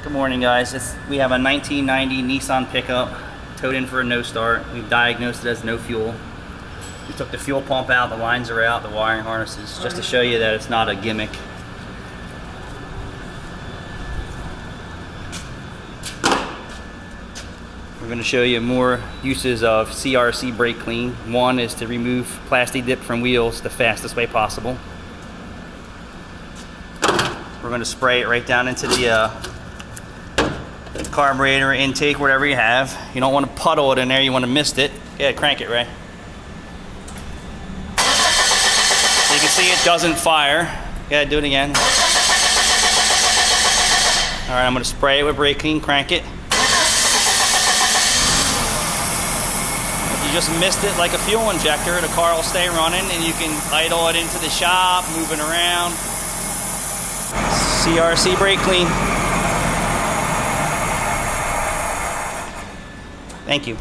Good morning, guys. We have a 1990 Nissan pickup towed in for a no start. We've diagnosed it as no fuel. We took the fuel pump out, the lines are out, the wiring harnesses, just to show you that it's not a gimmick. We're going to show you more uses of CRC brake clean. One is to remove Plasti dip from wheels the fastest way possible. We're going to spray it right down into the carburetor intake, whatever you have. You don't want to puddle it in there, you want to mist it. Yeah, crank it, Ray. So you can see it doesn't fire. Yeah, do it again. Alright, I'm going to spray it with brake clean, crank it. If you just mist it like a fuel injector, the car will stay running and you can idle it into the shop, moving around. CRC brake clean. Thank you.